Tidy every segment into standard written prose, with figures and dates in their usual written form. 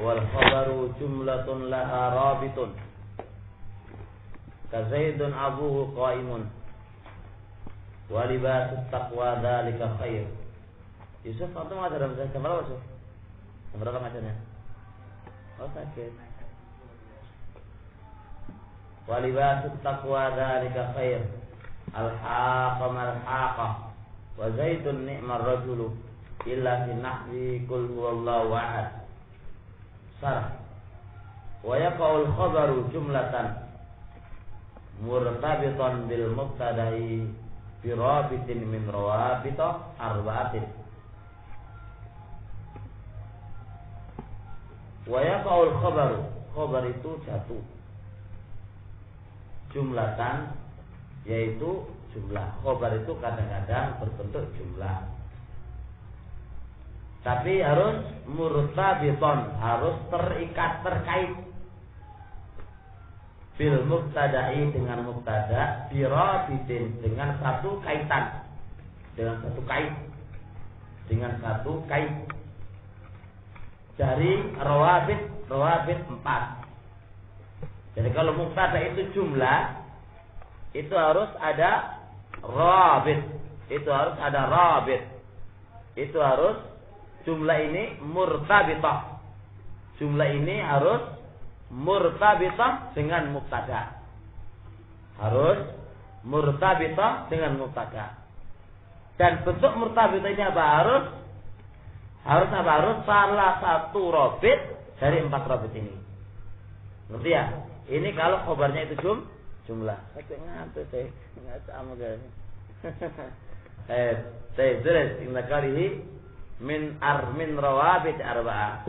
wal khabaru jumlatun laha rabitun ka Zaidun abuhu qaimun wa libasut taqwa dzalika khair. Yusuf, antum ngajar dalam jam berapa, Yusuf? Jam berapa ngajarnya? Oh, sakit. Wa libasut taqwa dzalika khair. Al-haqa mal-haqa wa Zaidun ni'mar rajulu illa fi nahwi qul huwallahu ahad. Sarah. Wa yaqa'ul khabaru jumlatan murtabitan bil mubtada'i bi rabitin min rawabita arba'atin. Wa yaqa'ul khabaru, khabar itu jatuh jumlatan, yaitu jumlah. Khabar itu kadang-kadang berbentuk jumlah, tapi harus murtabiton, harus terikat, terkait bil mubtada'i, dengan mubtada, bi rabitin, dengan satu kaitan, dengan satu kait, dengan satu kait. Dari rawabit 4. Jadi kalau mubtada itu jumlah, itu harus ada rabit, itu harus ada rabit, itu harus jumlah ini murtabitah, jumlah ini harus murtabitah dengan mubtada, harus murtabitah dengan mubtada. Dan bentuk murtabitah ini apa? Harus apa? Harus salah satu rabit dari 4 rabit ini. Ngerti ya? Ini kalau khabarnya itu jumlah. Saya ngantuk teh, enggak sama guys. Terus inna kalihi min rawabit arba'ah.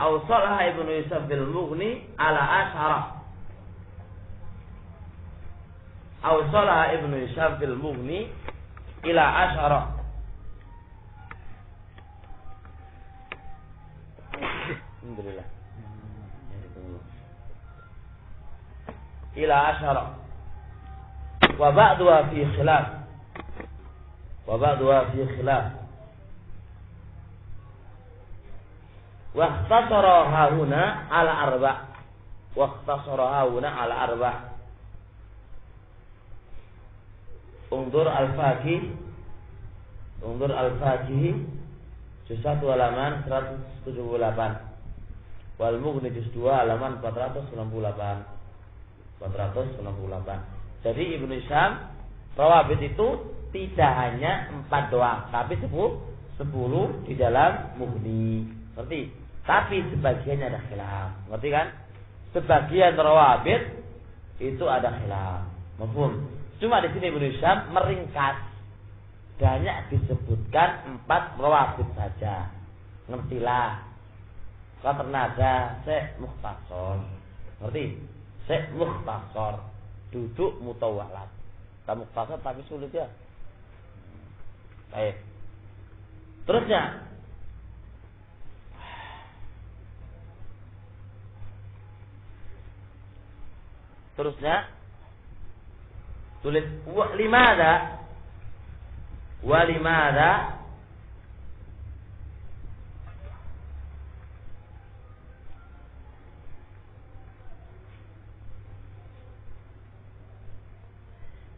Awsalaha Ibnu Yusuf bil Mughni ala ashara. Awsalaha Ibnu Yusuf bil Mughni ila ashara. Alhamdulillah. Ila ashara. Wa ba'duha fi khilaf. Wa ba'duha fi khilaf. Wa ikhtasara hauna ala arba'. Wa ikhtasara hauna ala arba'. Undur al-Faqih. Undur al-Faqih juz 1 halaman 178. Wal Mughni juz 2 halaman 498. Jadi Ibnu Hisham rawabit itu tidak hanya 4 doang, tapi 10 di dalam Mughni. Ngerti? Tapi sebagiannya ada khilaf. Ngerti kan? Sebagian rawabit itu ada khilaf. Mafhum? Cuma di sini Ibnu Hisham meringkas, banyak disebutkan 4 rawabit saja. Ngertilah. Karena ada Syekh Mukhtasar. Ngerti? Syekh Mukhtasar, duduk mutawalat. Tak mukhtasar tapi sulit ya. Baik. Terusnya tulis wa limada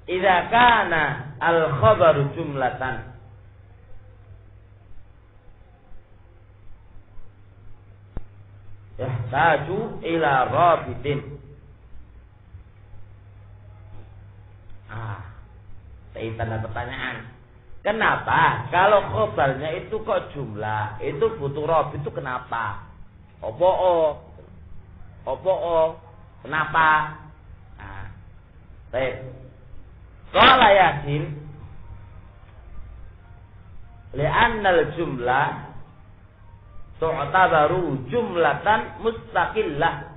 idza kana al-khabaru jumlatan yahtaju ila rabitin. Saya tanda pertanyaan. Kenapa kalau khabarnya itu kok jumlah, itu butuh rabit itu kenapa? Opo? Kenapa? Baik. Qala Yasin li'anna al-jumlah tu'tabaru jumlatan mustaqillah.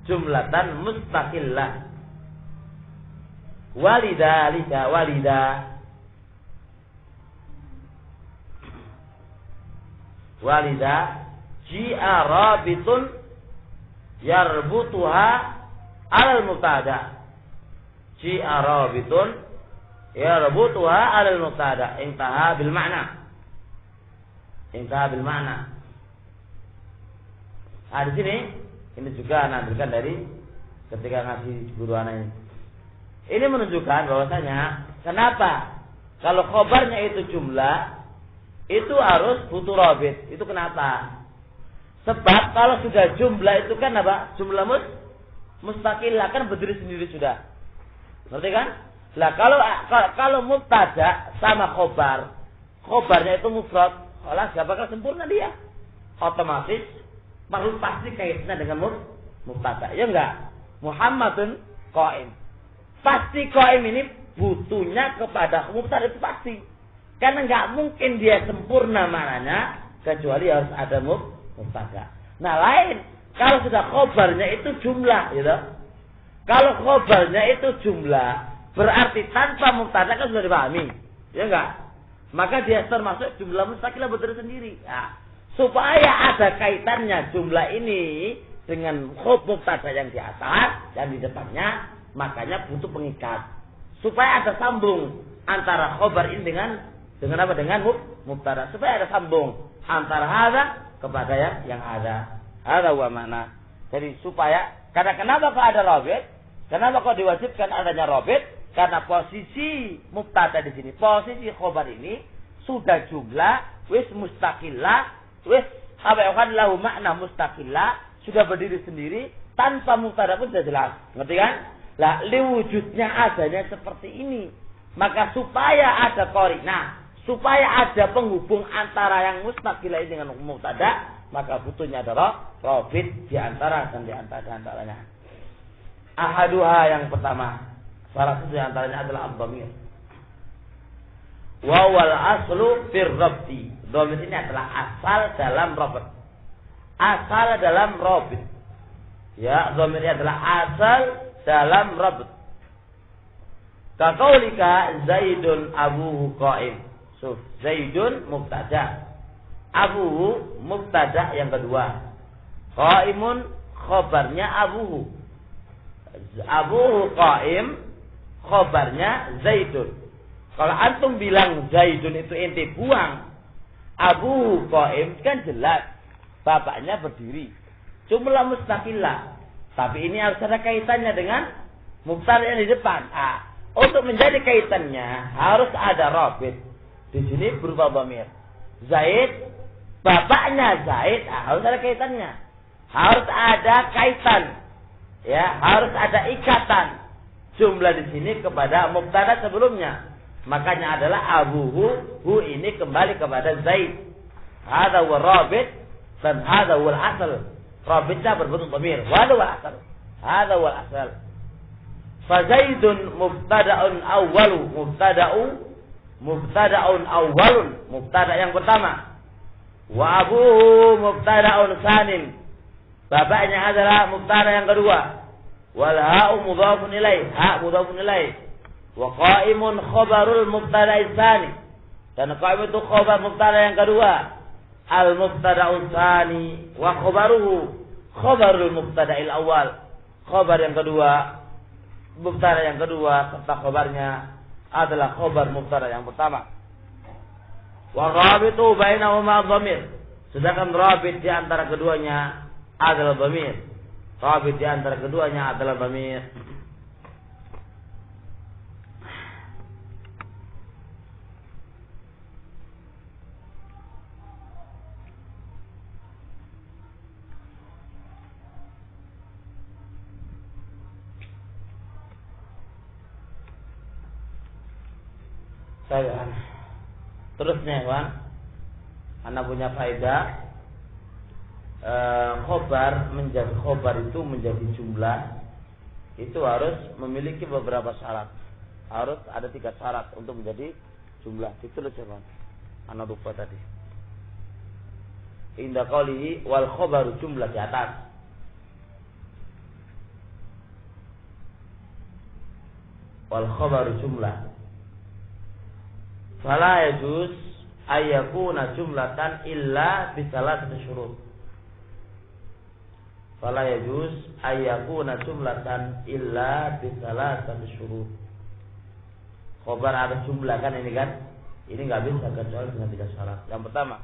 Jumlatan mustaqillah. Walida ji'a rabitun yarbutuha alal mubtada. Ji'a rabitun yarbutuha 'ala al-mubtada intaha bil ma'na. Intaha bil ma'na. Di sini ini juga Anda ambilkan dari ketika ngaji guru anak ini. Ini menunjukkan bahwasanya kenapa kalau khobarnya itu jumlah itu harus butuh robit. Itu kenapa? Sebab kalau sudah jumlah itu kan apa? Jumlah mustaqillah kan berdiri sendiri sudah. Ngerti kan? Lah kalau mubtada sama khobar, khobarnya itu mufrad, Allah bakal sempurna dia. Otomatis perlu pasti kaitannya dengan mubtada. Ya enggak? Muhammadun qaim. Pasti qaim ini butuhnya kepada mubtada itu pasti. Karena enggak mungkin dia sempurna maknanya kecuali harus ada mubtada. Nah, lain kalau sudah khobarnya itu jumlah, gitu. Kalau khobarnya itu jumlah, berarti tanpa mubtada kan sudah dipahami, ya enggak? Maka dia termasuk jumlah mustaqilah berdiri sendiri. Nah, supaya ada kaitannya jumlah ini dengan mubtada yang di atas dan di depannya, makanya butuh pengikat. Supaya ada sambung antara khobar ini dengan apa? Dengan mubtada. Supaya ada sambung antara hadza kepada yang ada. Hadza wa makna. Jadi supaya karena kenapa kok ada rabit? Kenapa kok diwajibkan adanya rabit? Karena posisi mubtada di sini, posisi khobar ini sudah jumlah, wis mustaqillah, wis apa yang lahu makna mustaqillah, sudah berdiri sendiri tanpa mubtada pun sudah jelas. Ngerti kan? Lah, liwujudnya adanya seperti ini. Maka supaya ada qarina, supaya ada penghubung antara yang mustaqillah ini dengan mubtada, maka butuhnya adalah rabit di antara dan di antaranya. Ahaduha yang pertama, salah satu di antaranya adalah ad-dhamir. Wa wal aslu fir rabti. Dhamir ini adalah asal dalam rabt. Asal dalam rabit. Ya, dhamir ini adalah asal dalam rabt. Kaqaulika Zaidun abuhu qa'im. So, Zaidun mubtada. Abuhu mubtada yang kedua. Qa'imun khabarnya abuhu. Abuhu qa'im, khobarnya Zaidun. Kalau antum bilang Zaidun itu ente buang, Abuhu qa'im kan jelas bapaknya berdiri. Jumlah mustaqillah. Tapi ini harus ada kaitannya dengan mubtada yang di depan. Untuk menjadi kaitannya harus ada rabit. Di sini berupa dhamir. Zaid, bapaknya Zaid, harus ada kaitannya. Harus ada kaitan. Ya, harus ada ikatan jumlah di sini kepada mubtada sebelumnya. Makanya adalah abuhu, hu ini kembali kepada Zaid. Hadza huwa rabit dan hadza huwa al-asl. Rabitnya berbentuk dhamir. Wa hadza huwa al-asl. Hadza huwa al-asl. Fa Zaidun mubtada'un awwalu, mubtada'un awwalun, mubtada yang pertama. Wa abuhu mubtada'un tsanin. Bapaknya adalah mubtada yang kedua. Wal ha'u mudhafun ilaih, ha mudhafun ilaih. Wa qa'imun khabarul mubtada'i tsani. Dan qa'im itu khabar mubtada yang kedua. Al mubtada'u tsani wa khabaruhu khabarul mubtada'il awal. Khabar yang kedua, mubtada yang kedua serta khabarnya adalah khabar mubtada yang pertama. Wa rabitu bainahuma dhamir. Sedangkan rabit di antara keduanya adalah dhamir. Rabit di antara keduanya adalah dhamir. Terusnya, Wan, Anda punya faedah. Khobar menjadi khobar itu menjadi jumlah itu harus memiliki beberapa syarat. Harus ada 3 syarat untuk menjadi jumlah. Ditulis ya, Wan. Anda lupa tadi. Inda qalihi wal khobaru jumlah di atas. Wal khobaru jumlah. Fala yajuz ayyakuna jumlatan illa bisalasati syurut. Fala yajuz ayyakuna jumlatan illa bisalasati syurut. Khobar ada jumlah kan ini kan. Ini nggak bisa kecuali dengan 3 syarat. Yang pertama,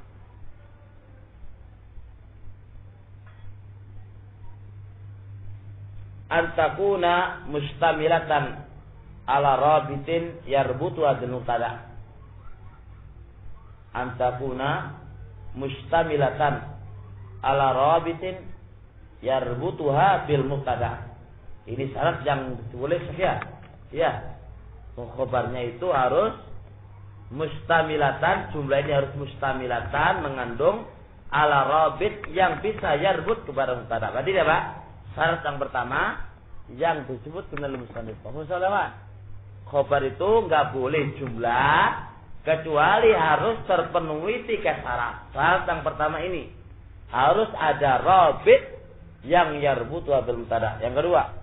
antakuna mustamilatan ala rabitin yarbutu adil mubtada. Antakuna mustamilatan ala rabitin yarbutuha bil mubtada. Ini syarat yang boleh ya. Ya. Khobarnya itu harus mustamilatan, jumlah ini harus mustamilatan, mengandung ala rabit yang bisa yarbut kepada mubtada. Berarti ya, Pak? Syarat yang pertama yang disebut dengan mustamil. Misalnya, khobar itu enggak boleh jumlah kecuali harus terpenuhi 3 syarat. Syarat yang pertama ini harus ada rabit yang yarbutu bil mubtada. Yang kedua,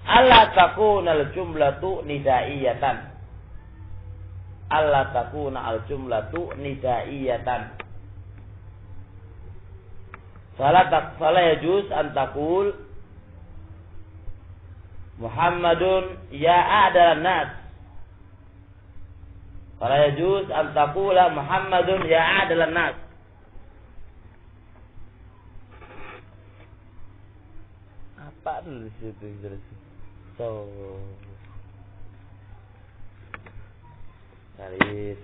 alla takuna al-jumlatu nidaiyatan. Alla takuna al-jumlatu nidaiyatan. Fala yajuz an taqul Muhammadun ya a'dalan nas. Fala yajuz an taqula Muhammadun ya a'dalan nas. Apa dulu situ jelas. So, salis,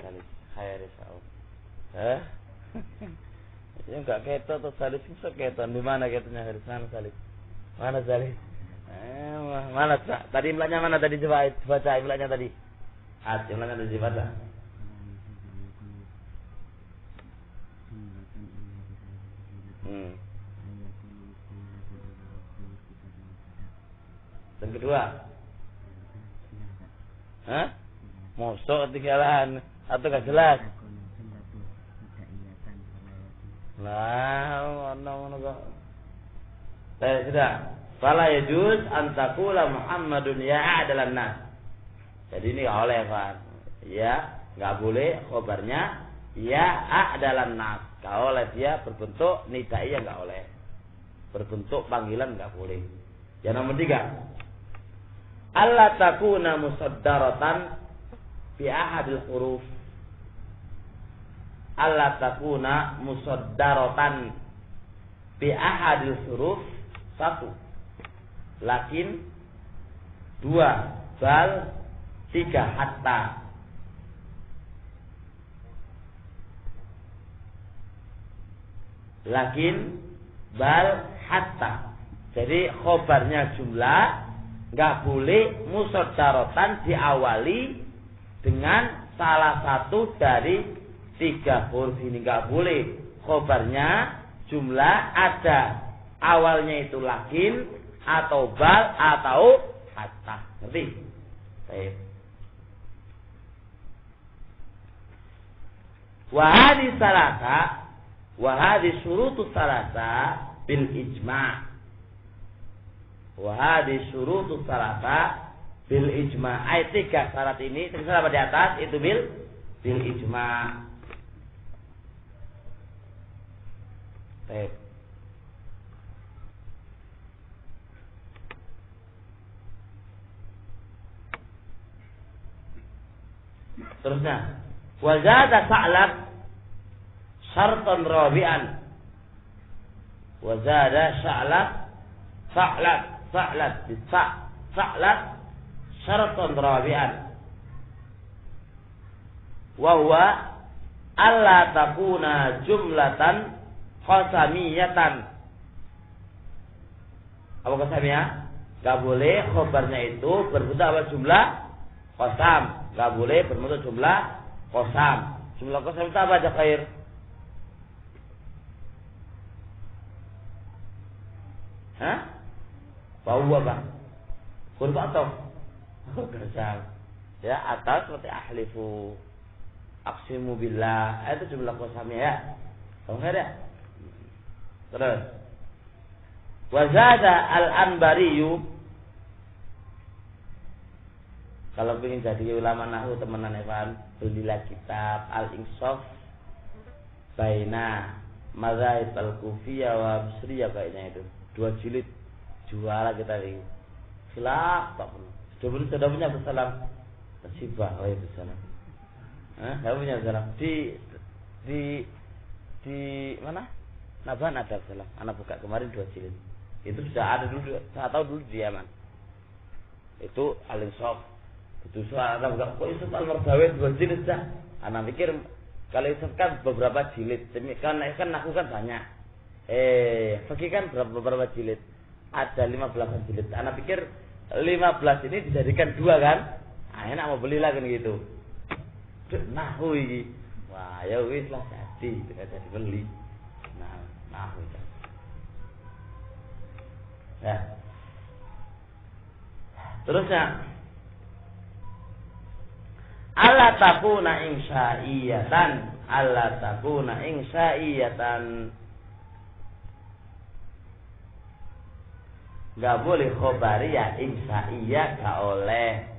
khair insyaallah. Yang enggak keto atau salis bisa keto. Di mana ketonya dari sana salis? Mana salis? Mana tadi imlanya mana tadi coba baca imlanya tadi. Imlanya tadi baca. Dan kedua, mosok ketinggalan atau gak jelas? Nah, mana kok? Sudah. Fala yajuz an taqula Muhammadun ya adalah nas. Jadi ini gak oleh, Pak. Ya, gak boleh khobarnya ya adalah nas. Gak oleh dia berbentuk nidaiyah, gak oleh. Berbentuk panggilan gak boleh. Yang nomor 3, alla takuna musaddaratan bi ahadil huruf. Alla takuna musaddaratan bi ahadil huruf. 1. Lakin 2. Bal 3. Hatta. Lakin bal hatta. Jadi khobarnya jumlah nggak boleh musaddaratan diawali dengan salah satu dari 3 huruf ini, nggak boleh. Khobarnya jumlah ada awalnya itu lakin atau bal atau hatta. Ngerti? Baik. Wahadi syurutu salasa bil ijma'. Wahadi syurutu salasa bil ijma'. Ayat 3 syarat ini terserah di atas itu bil ijma'. Baik. Terusnya, wazada sa'lat syartan rabi'an. Wazada sa'lat syartan rabi'an. Wa huwa alla takuna jumlatan qasamiyatan. Apa qasamiyah? Gak boleh khobarnya itu berbentuk apa jumlah qasam. Gak boleh berbentuk jumlah qasam. Jumlah qasam itu apa aja khair? Hah? Bau apa? Huruf atau? Qasam. Ya, atas seperti ahlifu, aqsimu billah. Itu jumlah qasamnya ya. Tahu enggak ada? Terus. Wazada al-Anbariyu. Kalau ingin jadi ulama nahwu temenan Evan, belilah kitab Al-Insaf Baina Mazahib Al-Kufiyah wa Bisriyah kayaknya itu. 2 jilid. Juara kita ini. Khilaf tak pernah. Sudah punya bersalam. Sibah, bersalam. Enggak punya bersalam. Di mana? Naban ada bersalam. Anak buka kemarin 2 jilid. Itu sudah ada dulu. Saya tahu dulu di Yaman. Itu Al-Insaf. Itu soal anak buka. Kok itu Al-Mardawi 2 jilid dah? Anak pikir kalau itu kan beberapa jilid. Kan aku kan banyak. Fikih kan beberapa jilid. Ada 15 jilid. Anak pikir 15 ini dijadikan 2 kan? Enak mau beli lagi gitu. Nahu iki. Wah, ya wis lah jadi beli. Nahu itu. Ya. Terusnya alla takuna insya'iyatan. Enggak boleh khobariyah insya'iyah enggak oleh.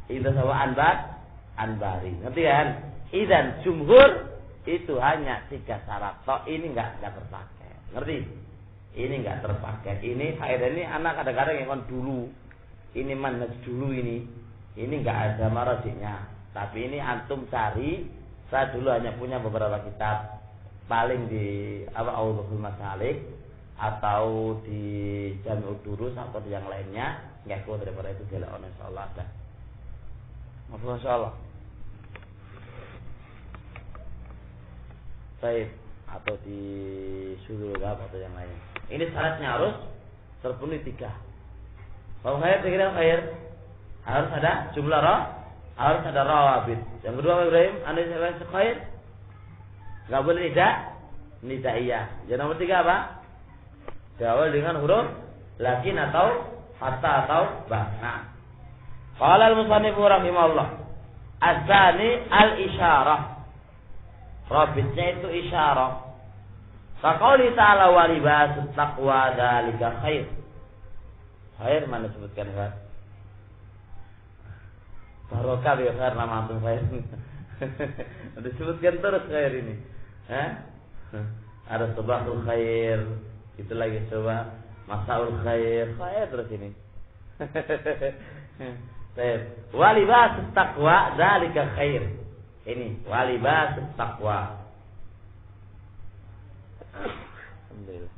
Itu sama anbari. Ngerti kan? Idan jumhur itu hanya 3 syarat. Ini enggak terpakai. Ngerti? Ini enggak terpakai. Ini faedah ini anak kadang-kadang yang dulu. Ini manhaj dulu ini. Ini enggak ada marajiknya. Tapi ini antum cari. Saya dulu hanya punya beberapa kitab. Paling di Auluhul Masalik atau di Jami'ud Durus atau di yang lainnya. Enggak kuat daripada itu dia on insyaallah ada. Masyaallah. Baik, atau di Sulul Bab atau yang lain. Ini syaratnya harus terpenuhi 3. Kalau khair kira khair harus ada jumlah harus ada rawabit. Yang kedua Ibrahim, anda khair enggak boleh nidaiyah. Yang nomor 3 apa? Diawali dengan huruf lakin atau hatta atau ba. Nah. Qala al-musannif rahimahullah. Azani al-isyarah. Rabitnya itu isyarah. Faqauli ta'ala wa libasut taqwa dzalika khair. Khair mana sebutkan kan? Barokah ya khair nama antum khair. Disebutkan terus khair ini. Ada sabahul khair, itu lagi coba masaul khair, khair terus ini. Baik. Wa libasut taqwa dzalika khair. Ini wa libasut taqwa. Alhamdulillah.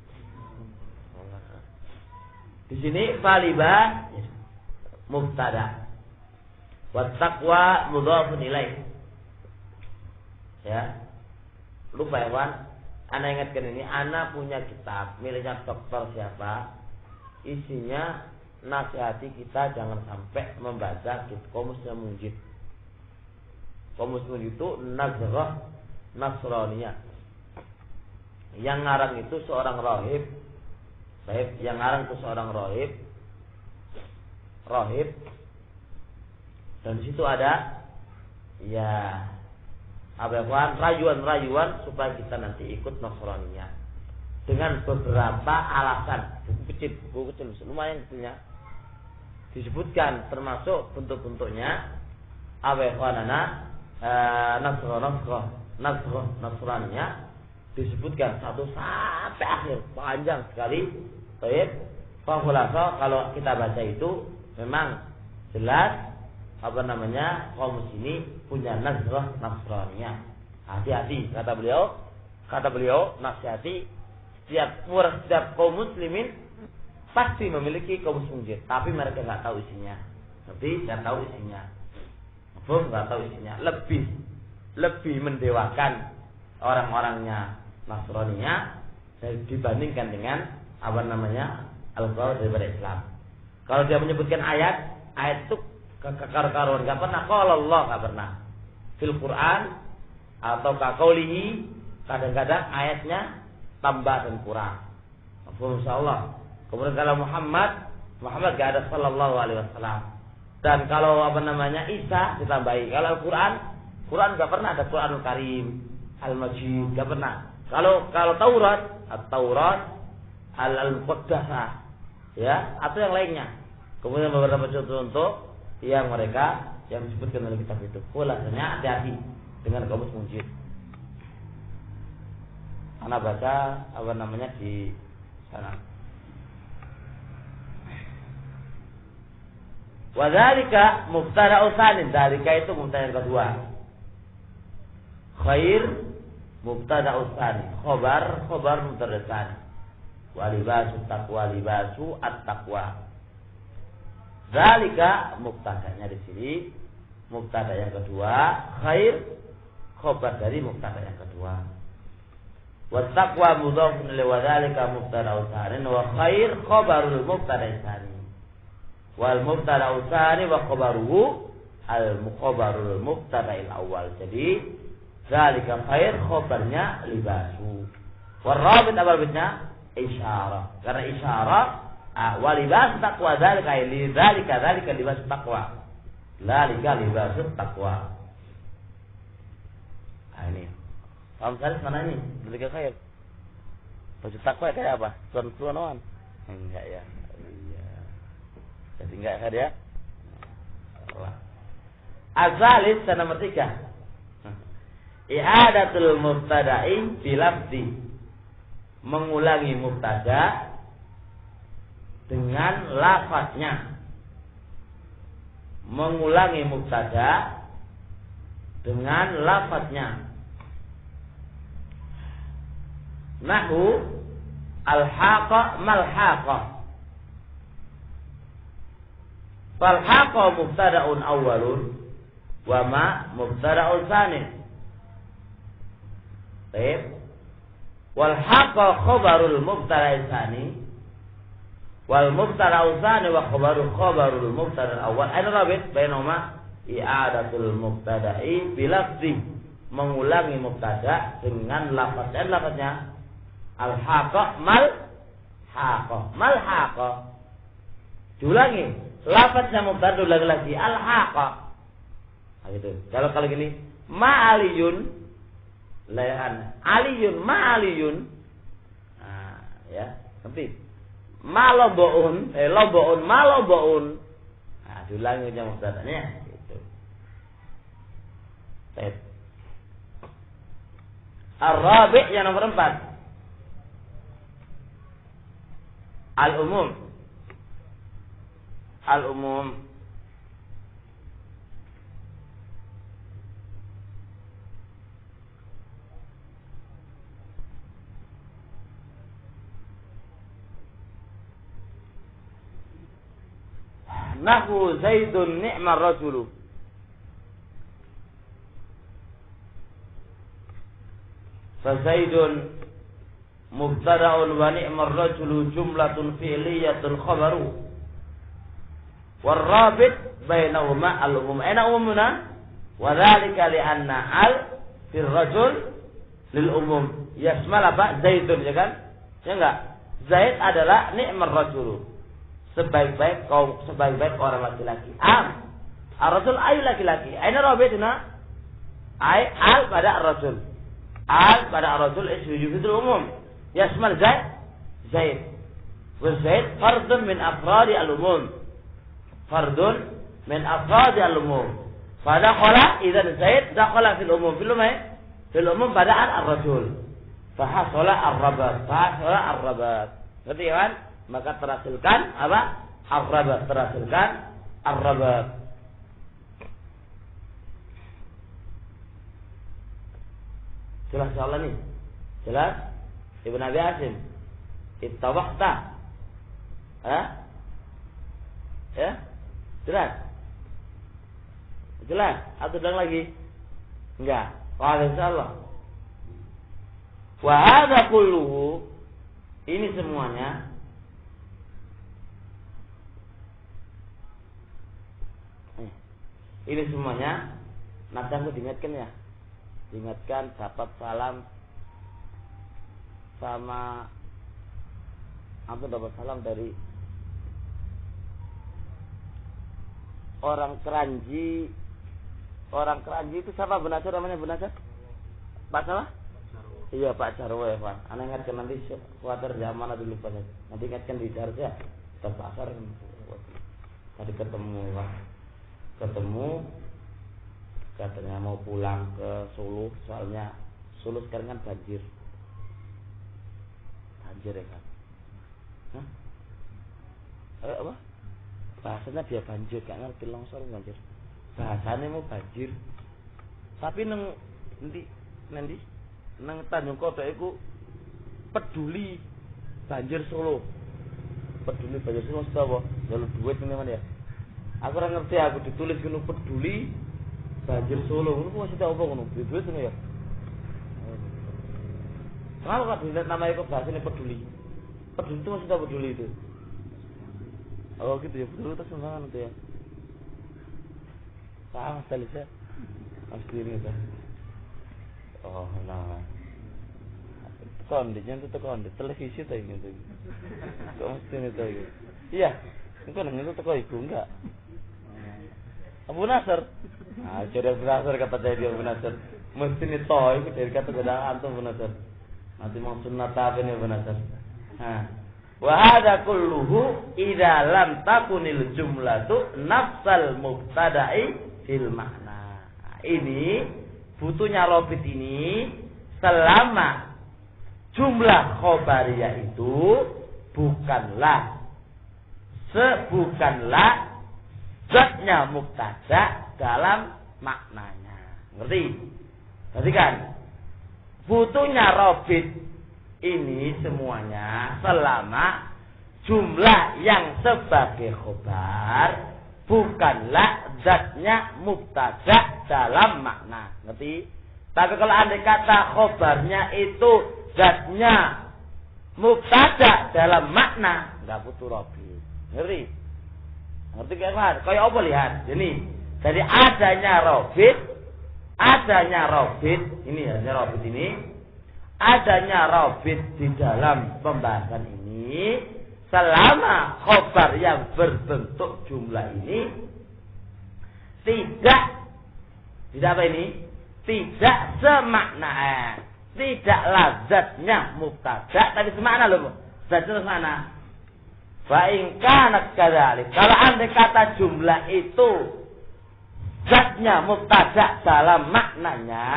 Di sini faliba mubtada. Wa taqwa mudhafun ilaih. Ya. Lupa ya, Wan. Ana ingatkan ini, ana punya kitab miliknya dokter siapa? Isinya nasihati kita jangan sampai membaca Qomusnya Munjid. Qomus Munjid itu Nazrah Nasraniyah. Yang ngarang itu seorang rahib. Yang ngarang itu seorang rahib. Dan di situ ada ya rayuan-rayuan supaya kita nanti ikut Nasraniyah. Dengan beberapa alasan. Buku kecil lumayan kecilnya. Disebutkan termasuk bentuk-bentuknya Nasraniyah disebutkan 1 sampai akhir, panjang sekali. Baik, kalau kita baca itu memang jelas kaum sini punya Nasraniyah. Hati-hati kata beliau nasihati setiap kaum muslimin pasti memiliki kaum Munjid, tapi mereka nggak tahu isinya. Nggak tahu isinya. Lebih mendewakan orang-orangnya Nasraniyah dibandingkan dengan al-qaul daripada Islam. Kalau dia menyebutkan ayat itu kekaruan nggak pernah. Kalau Allah nggak pernah. Fil Quran atau qaulihi kadang-kadang ayatnya tambah dan kurang. Insyaallah. Kemudian kalau Muhammad gak ada sallallahu alaihi wasallam. Dan kalau Isa ditambahi. Kalau Al-Quran gak pernah ada Quranul Karim, Al-Majid gak pernah. Kalau Taurat Al-Muqaddasah ya, atau yang lainnya. Kemudian beberapa contoh yang mereka yang disebutkan dalam kitab itu. Khulasanya hati-hati dengan kaum Munjid. Ana baca di sana. Wa dzalika mubtada'u tsanin. Dzalika itu mubtada yang kedua. Khair mubtada'u tsani. Khabar mubtada tsani. Wa libasu taqwa libasu at-taqwa. Dzalika mubtada'nya di sini. Mubtada yang kedua, khair khabar dari mubtada yang kedua. Wa taqwa mudhafun li wa dzalika mubtada'u tsani wa khair khabarul mubtada tsani. Wal mubtada'u tsani wa khabaruhu al-khabarul mubtada'il awal. Jadi dzalika khair khabarnya libasu. Wa rabit ababnya isyarah. Karena isyarah wa libas taqwa dzalika li dzalika libas taqwa. Dzalika libas taqwa. Nah ini. Paham sekali mana ini? Dzalika khair. Baju takwa kayak apa? Tuan-tuanan. Enggak ya. Jadi enggak kan ya? Azalis nomor 3. I'adatul mubtada'i bilafzi. Mengulangi mubtada dengan lafaznya. Mengulangi mubtada dengan lafaznya. Nahu al-haqa mal-haqa. Fal-haqa mubtada'un awwalun wa ma mubtada'un tsanin. Baik. Wal-haqa khabarul mubtada'i tsani wal mubtada'u tsani wa khabarul mubtada'il awwal. Ana rabit bainahuma i'adatul mubtada'i bilafzi. Mengulangi mubtada dengan lafaz. Dan lafaznya al-haqa mal-haqa. Mal-haqa. Diulangi. Lafaznya mubtada ulang lagi al-haqa. Nah, gitu. Kalau gini, ma'aliyun layan aliyun ma'aliyun. Nah, ya, nanti maloboun loboun maloboun. Nah, diulangi aja mubtadanya gitu. Baik. Ar-rabi' yang nomor 4. Al-umum. Al-umum nahu zaidun ni'mar rajulu. Fa zaidun mubtada'un wa ni'mar rajulu jumlatun fi'liyatun khabaru. Warrabit bainahuma al-umum. Aina umumuna? Wa dzalika li'anna al fil rajul lil umum. Yasmal apa? Zaidun, ya kan? Ya enggak? Zaid adalah ni'mar rajul. Sebaik-baik kaum, sebaik-baik orang laki-laki. Ar-rajul ay laki-laki. Aina rabituna? Ay al pada ar-rajul. Al pada ar-rajul ismu yufidul umum. Yasmal Zaid. Wa Zaid fardun min afradi al-umum. Fardun min afradi al-umum. Fadakhala idzan Zaid dakhala fil umum. Fil umum bada'an ar-rajul. Fahasala ar-rabat. Ngerti kan? Maka terhasilkan apa? Ar-rabat. Terhasilkan ar-rabat. Jelas insyaallah nih. Jelas? Ibnu Abi Hasim. Ittawaqta. Ya? Jelas? Jelas? Atau ulang lagi? Enggak. Wah, insyaallah. Wa hadza kulluhu, ini semuanya nanti aku diingatkan ya. Diingatkan dapat salam sama aku dapat salam dari orang Keranji itu siapa Benasar namanya Benasar? Pak siapa? Iya Pak Jarwo ya Pak. Anda ingatkan nanti khawatir zaman dulu Pak. Nanti ingatkan di Darja. Terbakar tadi ketemu Pak. Katanya mau pulang ke Solo, soalnya Solo sekarang kan banjir ya kan? Hah? Apa? Bahasanya dia banjir, gak ngerti longsor banjir. Bahasanya mau banjir. Tapi nanti nang Tanjung Kota iku peduli banjir Solo. Peduli banjir Solo apa? Jalur duit ini mana ya? Aku ora ngerti, aku ditulis ngono peduli banjir Solo. Ngono ku maksudnya apa ngono? Duit ngono ya. Kenapa kok dilihat namanya kok bahasanya peduli? Peduli itu maksudnya peduli itu. Oh gitu ya, peduli itu sembarangan itu ya. Sama sekali saya. Harus diri itu. Oh nah. Kondisinya itu kondisi televisi tuh gitu. Kok mesti itu gitu. Iya. Itu nang itu teko ibu enggak. Abu Nasr. Ah, jadi Abu Nasr kata dia Abu Nasr. Mesti nih toh itu dari kata godaan tuh Abu Nasr. Nanti mau sunnah apa nih Abu Nasr. Nah. Wa hadza kulluhu idza lam takunil jumlatu nafsal mubtada'i fil makna. Ini butuhnya robit ini selama jumlah khobariyah itu bukanlah zatnya mubtada dalam maknanya. Ngerti? Berarti kan butuhnya robit ini semuanya selama jumlah yang sebagai khobar bukanlah zatnya mubtada dalam makna. Ngerti? Tapi kalau andai kata khobarnya itu zatnya mubtada dalam makna, enggak butuh robit. Ngerti? Ngerti kan? Kayak apa lihat? Jadi adanya robit, ini adanya robit ini. Adanya robit di dalam pembahasan ini selama khobar yang berbentuk jumlah ini tidak apa ini? Tidak semakna, tidak lazatnya mubtada, tapi semakna loh. Zatnya semakna. Fa in kanat kadzalik. Kalau andai kata jumlah itu zatnya mubtada dalam maknanya,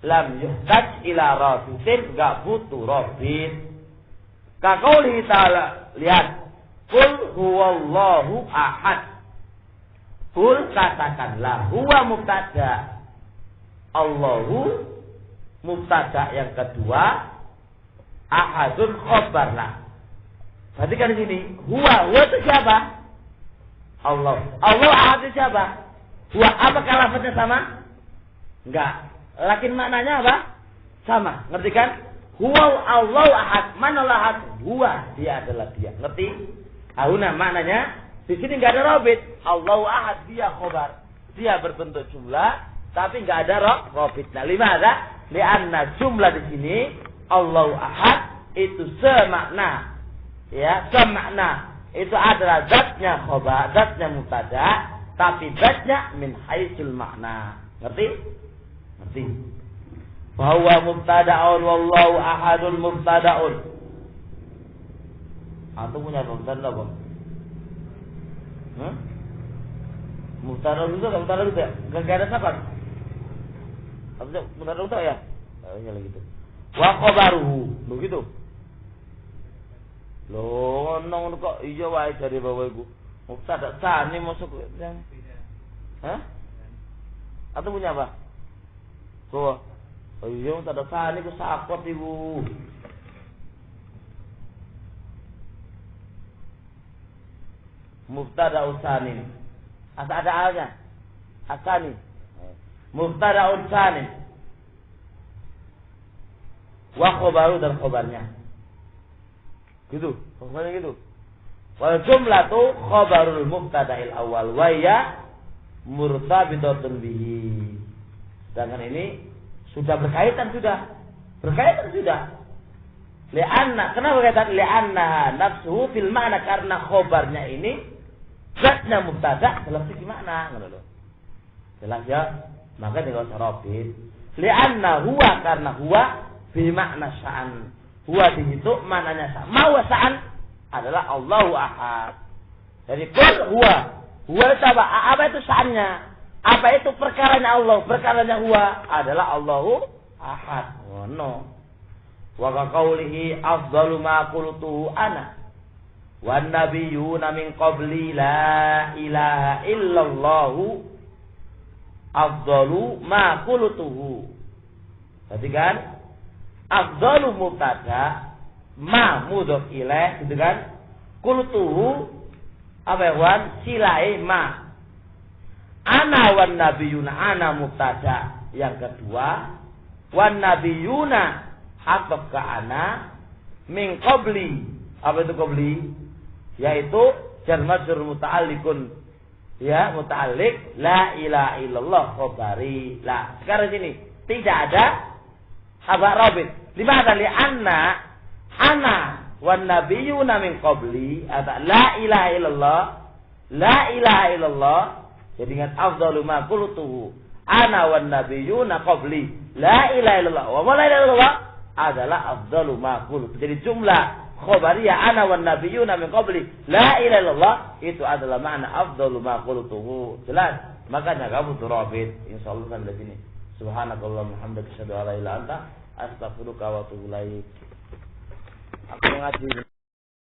lam yuhtaj ila rabitin, enggak butuh rabit. Kaqouli ta'ala, lihat, qul huwallahu ahad. Qul katakanlah, huwa mubtada, Allahu mubtada yang kedua, ahadun khabarlah. Perhatikan di sini, huwa itu siapa? Allah. Allah ahad itu siapa? Huwa, apakah lafaznya sama? Enggak. Lakin maknanya apa? Sama. Ngerti kan? Huwa Allah ahad. Mana ahad? Huwa, dia adalah dia. Ngerti? Ahuna maknanya di sini enggak ada robit. Allah ahad, dia khobar. Dia berbentuk jumlah, tapi enggak ada robit. Nah, limada? Lianna jumlah di sini Allah ahad itu semakna. Ya, semakna. Itu adalah zatnya khobar, zatnya mubtada, tapi zatnya min haitsul makna. Ngerti? Ngerti? Bahwa mubtada'un wallahu ahadun mubtada'un. Atau punya mubtada apa? Mubtada itu enggak mubtada itu ya? Enggak ada siapa? Apa mubtada itu ya? Kayaknya gitu. Wa khabaruhu. Begitu. Loh, ngono kok iya wae dari bawah iku. Mubtada sani masuk yang. Hah? Atau punya apa? Bawah. Oh iya, mubtada sani ku sakot ibu. Mubtada usani. Ada alnya. Asani. Mubtada usani. Wa khabaru dan khabarnya. Gitu, pokoknya gitu. Wal jumlatu khabarul mubtada'il awal wa ya murtabitatun bihi. Sedangkan ini sudah berkaitan sudah. Li'anna, kenapa berkaitan? Li'anna nafsuhu fil ma'na, karena khabarnya ini zatnya mubtada dalam segi makna, ngono lho. Jelas ya? Maka tidak usah robit. Li'anna huwa, karena huwa bi makna sya'an. Huwa di situ maknanya sama. Wa sa'an adalah Allahu ahad. Jadi kul huwa. Huwa itu apa? Apa itu sa'annya? Apa itu perkaranya Allah? Perkaranya huwa adalah Allahu ahad. Oh no. Wa qaulihi afdalu ma qultuhu ana wan nabiyyuna min qabli la ilaha illallahu afdalu ma qultuhu. Berarti kan afdalu mubtada, ma mudhof ilaih gitu kan. Qultuhu apa ya wan? Silai ma. Ana wan nabiyuna, ana mubtada. Yang kedua, wan nabiyuna ataf ka ana min qabli. Apa itu qabli? Yaitu jar majrur muta'alliqun, ya, muta'alliq la ilaha illallah khabari. Lah, sekarang sini tidak ada khabar rabit. Limana li ana wan nabiyuna min qabli, ada la ilaha illallah, la ilaha illallah. Jadi ingat afdalu ma qultuhu ana wan nabiyuna qabli la ilaha illallah wa la ilaha illallah adalah afdalu ma qultu. Jadi jumlah khabariyah ana wan nabiyuna min qabli la ilaha illallah itu adalah makna afdalu ma qultuhu. Jelas? Makanya kamu tuh rabit. Insyaallah sampai sini. Subhanakallahumma hamdaka asyhadu an la ilaha illa anta astaghfiruka wa atubu ilaik. Aku ngaji